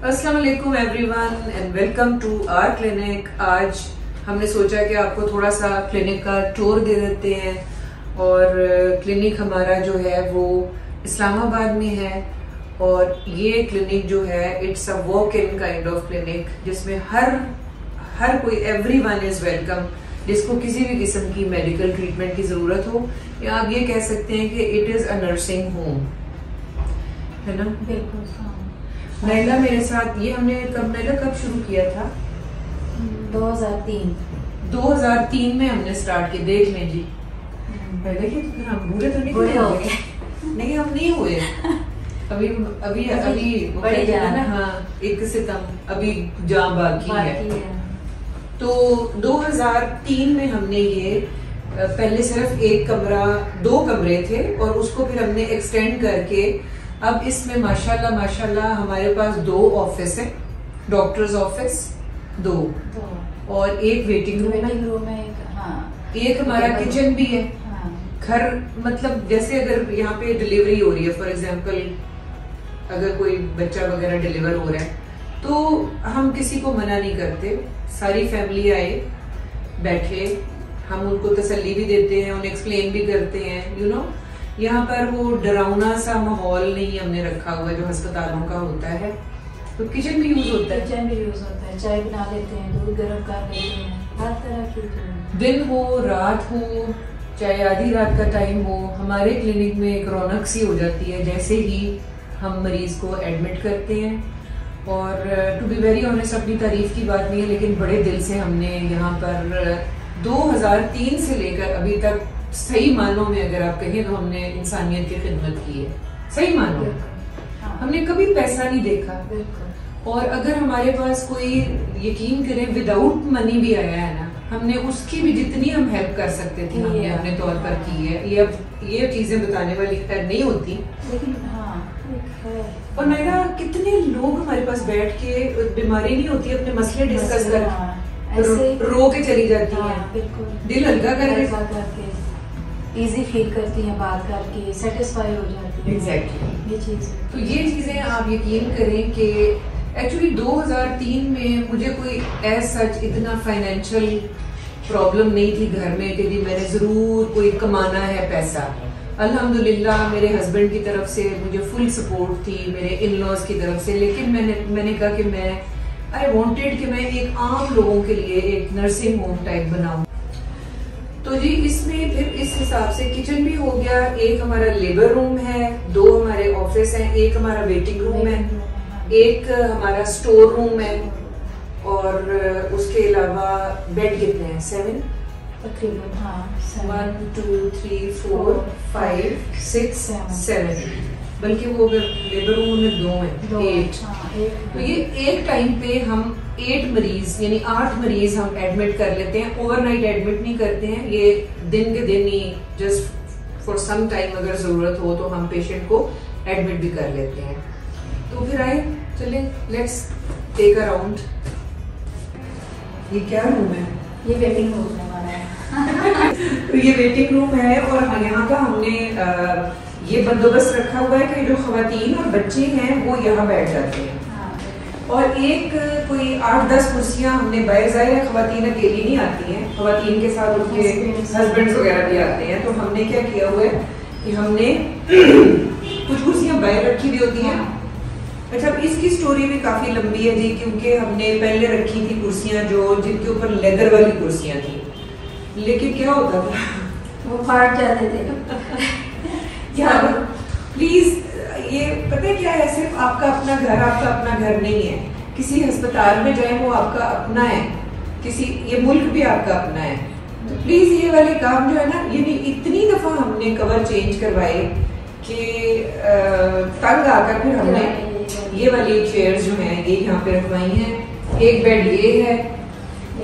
अस्सलाम वालेकुम everyone and welcome to our clinic. आज हमने सोचा कि आपको थोड़ा सा क्लिनिक का टूर दे देते हैं। और क्लिनिक हमारा जो है वो इस्लामाबाद में है और ये क्लिनिक जो है it's a walk in kind of clinic जिसमें हर कोई एवरीवन इज वेलकम जिसको किसी भी किस्म की मेडिकल ट्रीटमेंट की जरूरत हो, या आप ये कह सकते हैं कि it is a nursing home, है ना? बिल्कुल। नैला मेरे साथ ये हमने कब शुरू किया था? 2003 में हमने स्टार्ट किया। देख लें जी, देखिए तो फिर हम बुरे तो नहीं बुरे हो गए। नहीं, हम नहीं हुए अभी अभी अभी बड़े जान। ना, हाँ 1 सितंबर अभी जान बाकी है। तो 2003 में हमने ये पहले सिर्फ एक कमरा 2 कमरे थे और उसको फिर हमने एक्सटेंड करके अब इसमें माशाल्लाह हमारे पास 2 ऑफिस है, डॉक्टर्स ऑफिस 2 और एक वेटिंग रूम है, एक हमारा किचन भी है। घर मतलब जैसे अगर यहाँ पे डिलीवरी हो रही है, फॉर एग्जांपल अगर कोई बच्चा वगैरह डिलीवर हो रहा है तो हम किसी को मना नहीं करते, सारी फैमिली आए बैठे, हम उनको तसल्ली भी देते हैं, उन्हें एक्सप्लेन भी करते हैं। यू नो, यहाँ पर वो डरावना सा माहौल नहीं हमने रखा हुआ जो अस्पतालों का होता है। तो किचन भी यूज होता है, चाय बना लेते हैं, दूध गर्म कर लेते हैं, हर तरह की, दिन हो रात हो चाहे आधी रात का टाइम हो, हमारे क्लिनिक में एक रौनक सी हो जाती है जैसे ही हम मरीज को एडमिट करते हैं। और टू बी वेरी ऑनेस्ट, अपनी तारीफ की बात नहीं है लेकिन बड़े दिल से हमने यहाँ पर 2003 से लेकर अभी तक सही मानों में अगर आप कहें तो हमने इंसानियत की खिदमत की है, सही मानों में। हमने कभी पैसा नहीं देखा और अगर हमारे पास कोई यकीन करें विदाउट मनी भी आया है ना, हमने उसकी भी जितनी हम हेल्प कर सकते थे हमने अपने तौर पर की है। ये चीजें बताने वाली खैर नहीं होती, लेकिन और मेरा कितने लोग हमारे पास बैठ के, बीमारी नहीं होती, अपने मसले डिस्कस कर रो के चली जाती है, दिल हल्का करके इजी फील करती हैं, बात करके सेटिस्फाई हो जाती है। एग्जैक्टली ये चीज, तो ये चीजें आप यकीन करें कि एक्चुअली 2003 में मुझे कोई एज सच इतना फाइनेंशियल प्रॉब्लम नहीं थी घर में कि मैंने जरूर कोई कमाना है पैसा। अल्हम्दुलिल्लाह मेरे हस्बैंड की तरफ से मुझे फुल सपोर्ट थी, मेरे इन लॉज की तरफ से, लेकिन मैंने कहा कि आई वांटेड कि मैं एक आम लोगों के लिए एक नर्सिंग होम टाइप बनाऊं। तो जी इसमें फिर इस हिसाब से किचन भी हो गया, एक हमारा लेबर रूम है, 2 हमारे ऑफिस हैं, एक हमारा वेटिंग रूम है, एक हमारा स्टोर रूम है और उसके अलावा बेड कितने हैं? 7 तकरीबन, 1 2 3 4 5 6 7, बल्कि वो अगर लेबर रूम में 2 हैं, 8। तो ये एक टाइम पे हम 8 मरीज यानी 8 मरीज हम एडमिट कर लेते हैं। ओवरनाइट एडमिट नहीं करते हैं, ये दिन के दिन ही जस्ट फॉर सम टाइम अगर जरूरत हो तो हम पेशेंट को एडमिट भी कर लेते हैं। तो फिर आए चले, लेट्स टेक अ राउंड। ये क्या रूम है? ये वेटिंग रूम है हमारा। तो ये वेटिंग रूम है और यहाँ का हमने ये बंदोबस्त रखा हुआ है कि जो खवातीन और बच्चे हैं वो यहाँ बैठ जाते हैं। और एक कोई 8-10 कुर्सियां हमने, बाज़ाहिर है खवातीन अकेली नहीं आती हैं, खवातीन के साथ उनके हस्बैंड्स वगैरह भी आते हैं। तो हमने क्या किया हुआ है कि हमने कुछ कुर्सियां बाहर रखी हुई होती हैं। अच्छा, इसकी स्टोरी भी काफी लंबी है जी, क्योंकि हमने पहले रखी थी कुर्सियां जो जिनके ऊपर लेदर वाली कुर्सियां थी, लेकिन क्या होता था वो फाट जाते थे। यार प्लीज, ये पता है क्या है, सिर्फ आपका अपना घर नहीं है। किसी अस्पताल में जाए वो आपका अपना है, ये मुल्क भी आपका अपना है। तो प्लीज ये वाले काम जो है ना, ये इतनी दफा हमने कवर चेंज करवाए कि तंग आकर फिर हमने ये वाली चेयर्स जो हैं ये यहाँ पे रखवाई हैं। एक बेड ये है,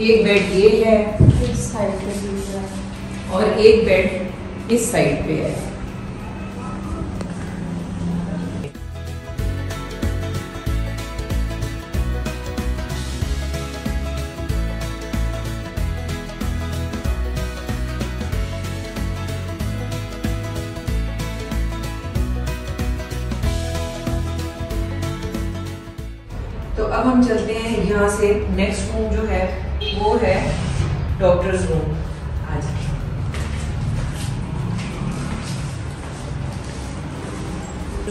एक बेड ये है, इस साइड पे दूसरा, और एक बेड इस साइड पे है। अब हम चलते हैं यहाँ से, नेक्स्ट रूम जो है वो है डॉक्टर्स रूम। आ जाए।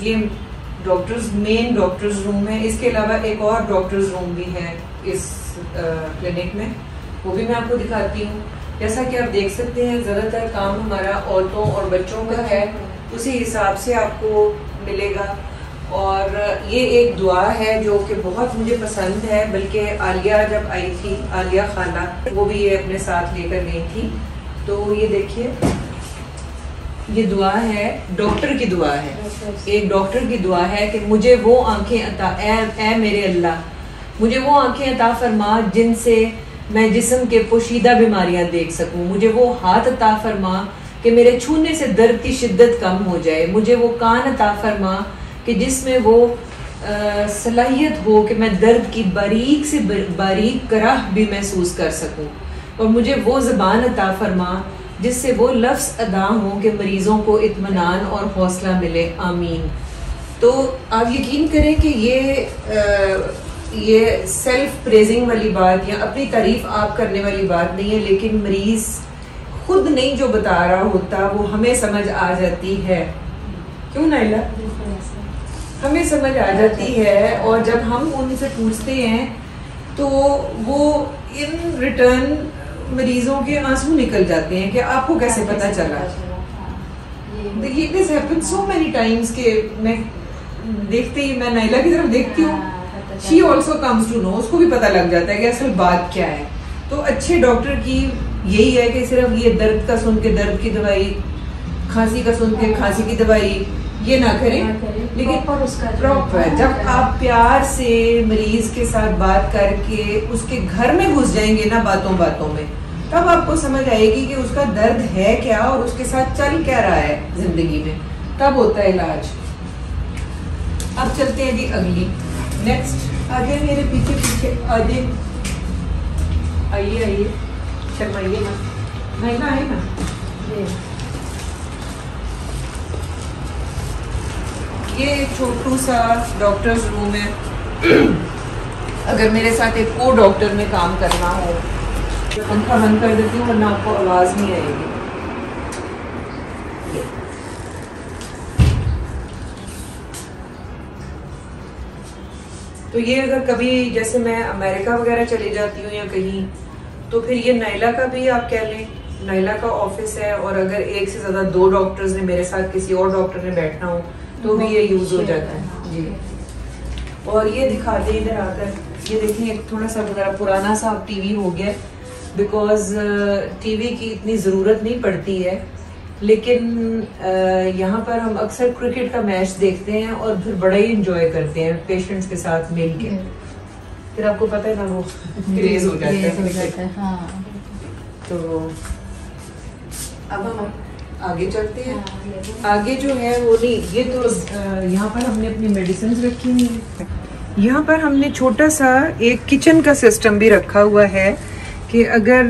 ये मेन डॉक्टर्स रूम है। इसके अलावा एक और डॉक्टर्स रूम भी है इस क्लिनिक में, वो भी मैं आपको दिखाती हूँ। जैसा कि आप देख सकते हैं ज़्यादातर काम हमारा औरतों और बच्चों का है, उसी हिसाब से आपको मिलेगा। और ये एक दुआ है जो कि बहुत मुझे पसंद है, बल्कि आलिया जब आई थी, आलिया खाला, वो भी ये अपने साथ लेकर गई थी। तो ये देखिए, ये दुआ है, डॉक्टर की दुआ है, एक डॉक्टर की दुआ है कि मुझे वो आंखें अता, ए मेरे अल्लाह, मुझे वो आंखें अता फरमा जिनसे मैं जिस्म के पोशीदा बीमारियां देख सकूं। मुझे वो हाथ अता फरमा कि मेरे छूने से दर्द की शिद्दत कम हो जाए। मुझे वो कान अता फरमा कि जिसमें वो सलाहियत हो कि मैं दर्द की बारीक से बारीक कराह भी महसूस कर सकूं। और मुझे वो ज़बान अता फरमा जिससे वो लफ्ज़ अदा हों कि मरीज़ों को इत्मीनान और हौसला मिले। आमीन। तो आप यकीन करें कि ये सेल्फ प्रेजिंग वाली बात या अपनी तारीफ आप करने वाली बात नहीं है, लेकिन मरीज खुद नहीं जो बता रहा होता वो हमें समझ आ जाती है। क्यों नाइला? हमें समझ आ जाती है, और जब हम उनसे पूछते हैं तो वो इन रिटर्न मरीजों के आंसू निकल जाते हैं कि आपको कैसे पता चला। देखिए, this happened so many times कि मैं देखते ही, मैं नाइला की तरफ देखती हूँ, she also comes to know, उसको भी पता लग जाता है कि असल बात क्या है। तो अच्छे डॉक्टर की यही है कि सिर्फ ये दर्द का सुन के दर्द की दवाई, खांसी का सुन के खांसी की दवाई ये ना करें, लेकिन प्रॉपर जब आप प्यार से मरीज के साथ बात करके उसके घर में घुस जाएंगे ना बातों बातों में, तब आपको समझ आएगी कि उसका दर्द है क्या और उसके साथ चल क्या रहा है जिंदगी में, तब होता है इलाज। अब चलते हैं जी अगली, नेक्स्ट। आगे मेरे पीछे पीछे आगे आइए, आइए, शर्माइए ना, नहीं ना, आए ना। ये छोटू सा डॉक्टर्स रूम है। अगर मेरे साथ एक को डॉक्टर में काम करना हो, पंखा बंद कर देती हूँ वरना आपको आवाज नहीं आएगी। तो ये अगर कभी जैसे मैं अमेरिका वगैरह चली जाती हूँ या कहीं, तो फिर ये नाइला का भी आप कह लें, नाइला का ऑफिस है। और अगर एक से ज्यादा 2 डॉक्टर्स ने मेरे साथ किसी और डॉक्टर ने बैठना हो तो भी ये यूज हो जाता है जी। और ये दिखा दें इधर आकर, ये देखें एक थोड़ा सा जरा पुराना सा टीवी हो गया, बिकॉज टीवी की इतनी ज़रूरत नहीं पड़ती है, लेकिन यहाँ पर हम अक्सर क्रिकेट का मैच देखते हैं और फिर बड़ा ही इंजॉय करते हैं पेशेंट्स के साथ मिल के। फिर आपको पता है ना वो क्रेज हो जाता है। हाँ। तो अब हम आगे चलते हैं। आगे जो है वो नहीं, ये तो यहाँ पर हमने अपनी मेडिसिन रखी हुई है। यहाँ पर हमने छोटा सा एक किचन का सिस्टम भी रखा हुआ है कि अगर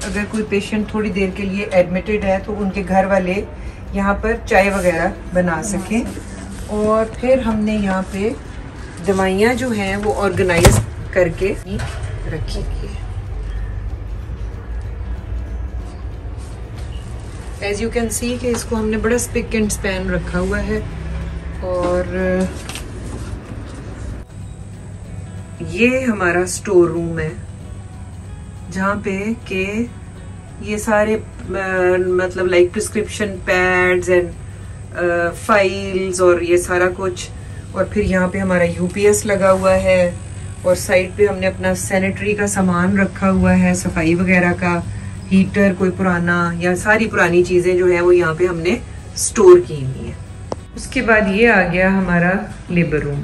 अगर कोई पेशेंट थोड़ी देर के लिए एडमिटेड है तो उनके घर वाले यहाँ पर चाय वगैरह बना सकें। और फिर हमने यहाँ पे दवाइयाँ जो हैं वो ऑर्गेनाइज करके रखी है। एज यू कैन सी कि इसको हमने बड़ा स्पिक एंड स्पैन रखा हुआ है। और ये हमारा स्टोर रूम है जहाँ पे के ये सारे मतलब like prescription pads and files और ये सारा कुछ। और फिर यहाँ पे हमारा यूपीएस लगा हुआ है और साइड पे हमने अपना सैनिटरी का सामान रखा हुआ है, सफाई वगैरह का, हीटर कोई पुराना या सारी पुरानी चीज़ें जो है वो यहाँ पे हमने स्टोर की हुई है। उसके बाद ये आ गया हमारा लेबर रूम।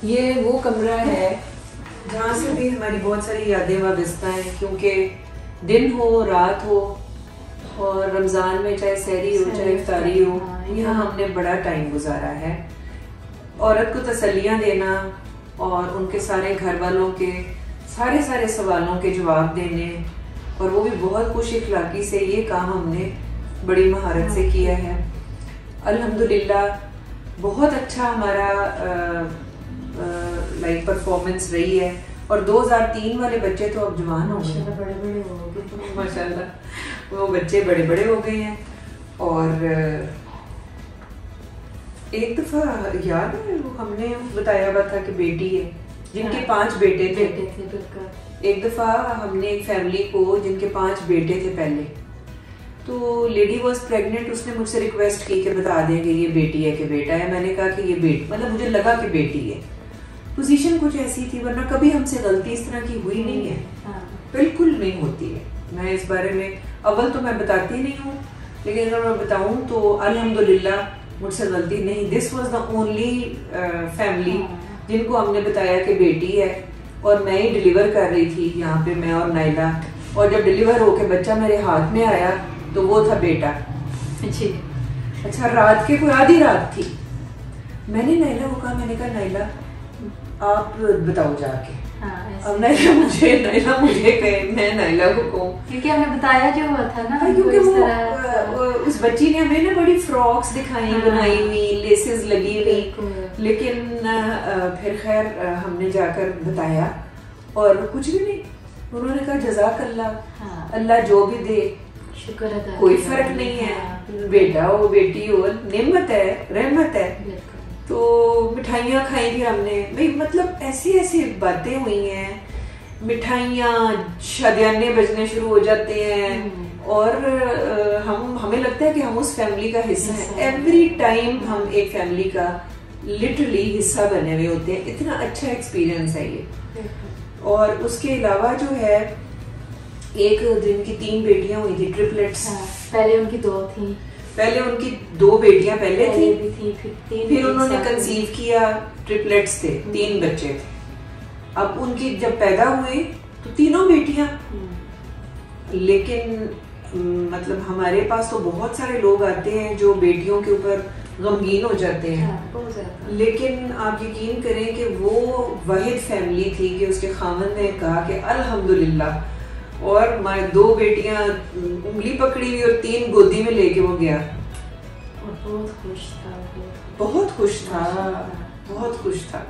ये वो कमरा है जहाँ से भी हमारी बहुत सारी यादें वाबस्ता हैं, क्योंकि दिन हो रात हो और रमज़ान में चाहे सहरी हो चाहे इफ्तारी हो, यहाँ हमने बड़ा टाइम गुजारा है। औरत को तसल्लियाँ देना और उनके सारे घर वालों के सारे सवालों के जवाब देने, और वो भी बहुत खुश इखलाकी से, ये काम हमने बड़ी महारत से किया है। अल्हम्दुलिल्लाह बहुत अच्छा हमारा लाइक परफॉर्मेंस रही है। और 2003 वाले बच्चे तो अब जवान हो गए, बड़े हो गए माशाल्लाह, वो बच्चे बड़े बड़े हो गए हैं। और एक दफा याद है वो हमने बताया हुआ था कि बेटी है जिनके 5 बेटे थे। एक दफा हमने एक फैमिली को जिनके 5 बेटे थे पहले, तो लेडी वॉज प्रेग्नेंट, उसने मुझसे रिक्वेस्ट की कि बता दें कि ये बेटी है कि बेटा है। मैंने कहा कि ये बेटी, मतलब मुझे लगा कि बेटी है। पोजीशन कुछ ऐसी थी, वरना कभी हमसे गलती इस तरह की हुई नहीं है, बिल्कुल नहीं होती है। मैं इस बारे में अव्वल तो मैं बताती नहीं हूँ, लेकिन अगर मैं बताऊँ तो अल्हम्दुलिल्लाह मुझसे गलती नहीं। This was the only family जिनको हमने बताया कि बेटी है। और मैं ही डिलीवर कर रही थी यहाँ पे, मैं और नाइला। और जब डिलीवर होके बच्चा मेरे हाथ में आया तो वो था बेटा। अच्छा, रात के कोई आधी रात थी, मैंने नाइला को कहा, मैंने कहा नाइला आप बताओ जाके। अब नाइला मुझे कहे, मैं नाइला को कहूँ, क्योंकि हमने बताया जो हुआ था ना, क्योंकि वो उस बच्ची ने हमें ना बड़ी फ्रॉक्स दिखाई, बनाई हुई, लेसेस लगी हुई। लेकिन फिर खैर हमने जाकर बताया और कुछ भी नहीं। उन्होंने कहा जज़ाक अल्लाह, अल्लाह जो भी दे शुक्र अदा, कोई फर्क नहीं है, बेटा हो बेटी हो, नेमत है, रहमत है। तो मिठाइयाँ खाई फिर हमने, भाई मतलब ऐसी ऐसी बातें हुई हैं। मिठाइयाँ, शादियाने बजने शुरू हो जाते हैं और हमें लगता है कि हम उस फैमिली का हिस्सा हैं। एवरी टाइम हम एक फैमिली का लिटरली हिस्सा बने हुए होते हैं। इतना अच्छा एक्सपीरियंस है ये। और उसके अलावा जो है, एक दिन की 3 बेटियां हुई थी, ट्रिपलेट्स। पहले उनकी 2 थी, पहले उनकी 2 बेटियां पहले थी, फिर उन्होंने कंसीव किया, ट्रिपलेट्स थे, 3 बच्चे थे। अब उनकी जब पैदा हुए तो तीनों बेटियां। लेकिन मतलब हमारे पास तो बहुत सारे लोग आते हैं जो बेटियों के ऊपर गमगीन हो जाते हैं। लेकिन आप यकीन करें कि वो वाहिद फैमिली थी कि उसके खामन ने कहा कि अल्हम्दुलिल्लाह, और हमारी 2 बेटियां उंगली पकड़ी हुई और 3 गोदी में लेके वो गया। और बहुत खुश था, बहुत खुश था, बहुत खुश था।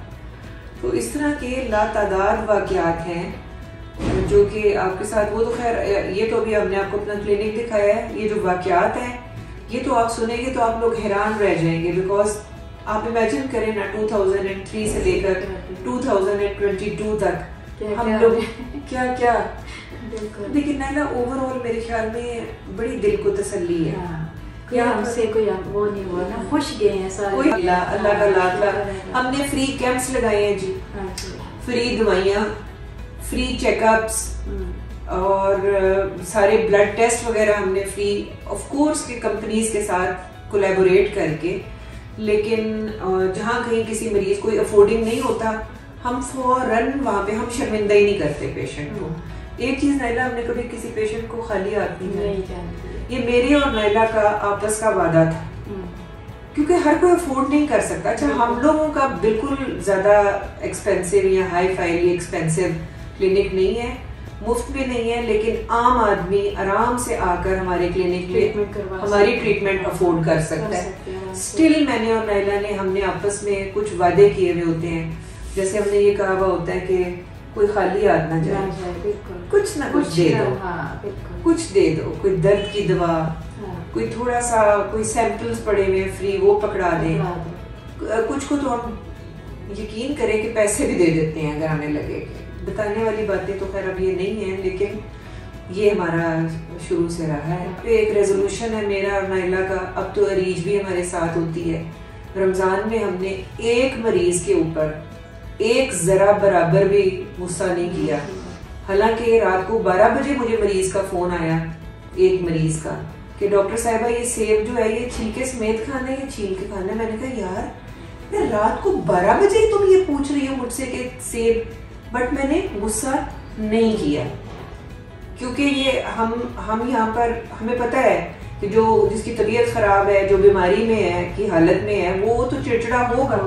तो इस तरह के लातादाद वाक़यात हैं जो कि आपके साथ, वो तो खैर ये तो अभी हमने आपको अपना क्लिनिक दिखाया है। ये जो वाक़यात है ये तो आप सुनेंगे तो आप लोग हैरान रह जाएंगे। बिकॉज आप इमेजिन करें ना, 2003 से लेकर 2022 तक हम लोग क्या क्या। लेकिन ना ओवरऑल मेरे ख्याल में बड़ी दिल को तसल्ली है। हमसे कोई वो नहीं हुआ ना, खुश गए हैं सारे। कोई अल्लाह का लाख। हमने फ्री कैंप्स लगाए हैं जी, फ्री दवाइयाँ, फ्री चेकअप्स और सारे ब्लड टेस्ट वगैरह हमने फ्री, ऑफ कोर्स के कंपनीज के साथ कोलैबोरेट करके। लेकिन जहाँ कहीं किसी मरीज को अफोर्डिंग नहीं होता, हम फौरन वहाँ पे हम शर्मिंदा ही नहीं करते पेशेंट को। एक चीज नाइला, हमने कभी किसी पेशेंट को खाली हाथ नहीं जानती। ये मेरे और नाइला का आपस का वादा था, क्योंकि हर कोई अफोर्ड नहीं कर सकता। अच्छा, हम लोगों का बिल्कुल ज्यादा एक्सपेंसिव या हाई फाई एक्सपेंसिव क्लिनिक नहीं है, मुफ्त भी नहीं है, लेकिन आम आदमी आराम से आकर हमारे क्लिनिक में हमारी ट्रीटमेंट अफोर्ड कर सकता है। स्टिल मैंने और नाइला ने, हमने आपस में कुछ वादे किए हुए होते हैं। जैसे हमने ये कहा हुआ होता है कि कोई खाली हाथ ना जाए, कुछ ना कुछ दे दो, कुछ दे दो, कोई दर्द की दवा, कोई थोड़ा सा, कोई सैंपल्स पड़े हुए फ्री, वो पकड़ा दें। कुछ को तो हम यकीन करें कि पैसे भी दे देते हैं अगर आने लगे। बताने वाली बातें तो खैर अब ये नहीं है, लेकिन ये हमारा शुरू से रहा है। एक रेजोल्यूशन है मेरा और नाइला का, अब तो अरीज भी हमारे साथ होती है। रमजान में हमने एक मरीज के ऊपर एक जरा बराबर भी गुस्सा नहीं किया। हालांकि रात को 12 बजे मुझे मरीज का फोन आया, एक मरीज का, कि डॉक्टर साहिबा ये सेब जो है ये छिलके समेत खाना है या छील के खाना है। मैंने कहा यार, मैं रात को 12 बजे तुम ये पूछ रही हो मुझसे कि सेब, बट मैंने गुस्सा नहीं किया, क्योंकि ये हम यहाँ पर, हमें पता है कि जो जिसकी तबीयत खराब है, जो बीमारी में है, की हालत में है, वो तो चिड़चिड़ा होगा।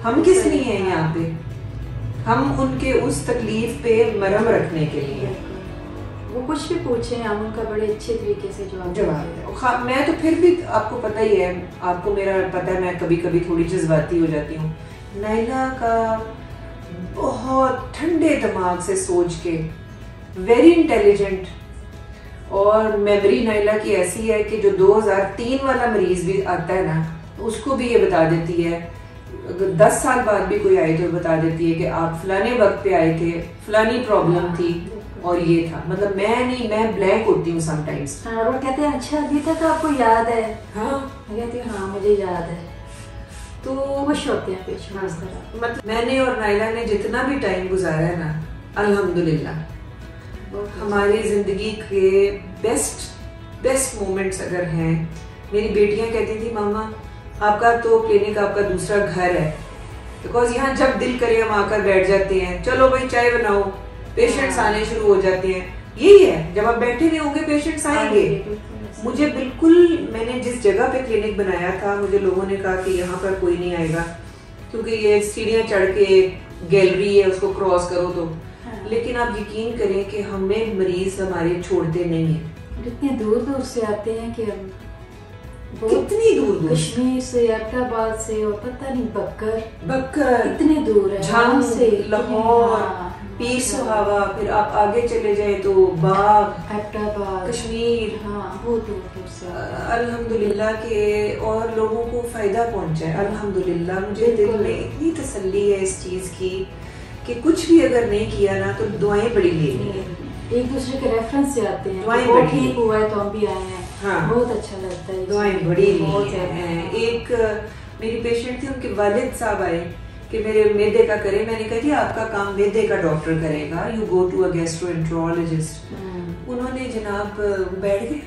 हम किस लिए हैं यहाँ पे? हम उनके उस तकलीफ पे मरहम रखने के लिए। वो कुछ भी पूछे हम उनका बड़े अच्छे तरीके से जवाब मैं तो फिर भी आपको पता ही है, आपको मेरा पता है मैं कभी कभी थोड़ी जज्बाती हो जाती हूँ। नाइला का बहुत ठंडे दिमाग से सोच के, वेरी इंटेलिजेंट, और मेमोरी नाइला की ऐसी है कि जो 2003 वाला मरीज भी आता है ना उसको भी ये बता देती है, अगर 10 साल बाद भी कोई आए तो बता देती है कि आप फलाने वक्त पे आए थे, फलानी प्रॉब्लम थी और ये था। मतलब मैं ब्लैंक होती हूँ समटाइम्स। हाँ, वो कहते हैं अच्छा अभी तक आपको याद है? हाँ, कहती हूँ हाँ मुझे याद है। तो खुश होते हैं पेशेंट इस तरह। मतलब मैंने और नाइला ने जितना भी टाइम गुजारा है ना, अल्हम्दुलिल्लाह हमारी जिंदगी के बेस्ट मोमेंट्स अगर हैं। मेरी बेटियां कहती थी मामा आपका तो क्लिनिक आपका दूसरा घर है, बिकॉज यहाँ जब दिल करे हम आकर बैठ जाते हैं, चलो भाई चाय बनाओ, पेशेंट्स आने शुरू हो जाते हैं। यही है, जब आप बैठे नहीं होंगे पेशेंट्स आएंगे। मुझे बिल्कुल, मैंने जिस जगह पे क्लिनिक बनाया था मुझे लोगों ने कहा कि यहाँ पर कोई नहीं आएगा क्योंकि ये सीढ़ियाँ चढ़ के गैलरी है उसको क्रॉस करो तो। लेकिन आप यकीन करें कि हमें मरीज हमारे छोड़ते नहीं है। इतने दूर दूर से आते हैं कि हम कितनी दूर कश्मीर से, अहमदाबाद से, और पता नहीं बक्कर इतने दूर है, झांग से, लाहौर, पीर सुहावा, फिर आप आगे चले जाए तो बाग, अहमदाबाद, कश्मीर, हाँ बहुत दूर से। अल्हम्दुलिल्लाह के और लोगों को फायदा पहुंचा है। अल्हम्दुलिल्लाह मुझे दिल में इतनी तसल्ली है इस चीज की कि कुछ भी अगर नहीं किया ना तो दुआएं बड़ी लेनी है। एक दूसरे के रेफरेंस से आते हैं, दुआएं वो ठीक हुआ है तो हम भी आए हैं। हाँ, बहुत अच्छा लगता है, दुआएं बड़ी हैं। एक मेरी पेशेंट थी, उनके वालिद साहब आए कि मेरे मैदे का करे। मैंने कहा जी आपका काम मैदे का डॉक्टर करेगा, you go to a gastroenterologist. उन्होंने जनाब बैठ गए,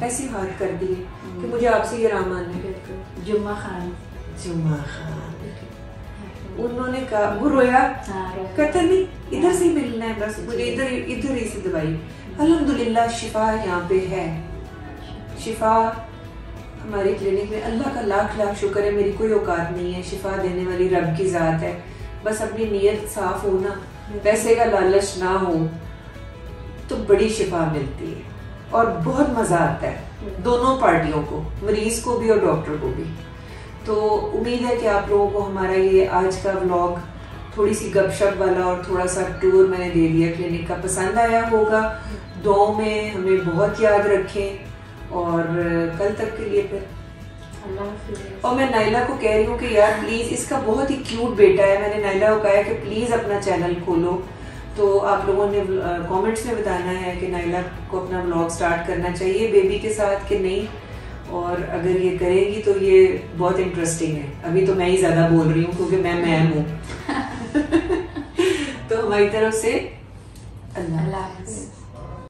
ऐसे हाथ कर दिए कि मुझे आपसे ये रामान है। जुम्मा खान उन्होंने कहा, वो रोया, कहता नहीं इधर से ही मिलना है बस, मुझे इधर ही से दवाई। अल्हम्दुलिल्लाह शिफा यहाँ पे है, शिफा हमारे क्लिनिक में। अल्लाह का लाख लाख शुक्र है, मेरी कोई औकात नहीं है, शिफा देने वाली रब की जात है। बस अपनी नीयत साफ हो ना, पैसे का लालच ना हो तो बड़ी शिफा मिलती है और बहुत मजा आता है दोनों पार्टियों को, मरीज को भी और डॉक्टर को भी। तो उम्मीद है कि आप लोगों को हमारा ये आज का व्लॉग, थोड़ी सी गपशप वाला और थोड़ा सा टूर मैंने दे दिया क्लिनिक का, पसंद आया होगा। दुआओं में हमें बहुत याद रखें और कल तक के लिए फिर अल्लाह। और मैं नाइला को कह रही हूँ कि यार प्लीज, इसका बहुत ही क्यूट बेटा है। मैंने नाइला को कहा है कि प्लीज अपना चैनल खोलो, तो आप लोगों ने कमेंट्स में बताना है कि नाइला को अपना व्लॉग स्टार्ट करना चाहिए बेबी के साथ कि नहीं, और अगर ये करेगी तो ये बहुत इंटरेस्टिंग है। अभी तो मैं ही ज्यादा बोल रही हूँ क्योंकि मैं हूँ। तो हमारी तरफ से अल्लाह हाफ़िज़।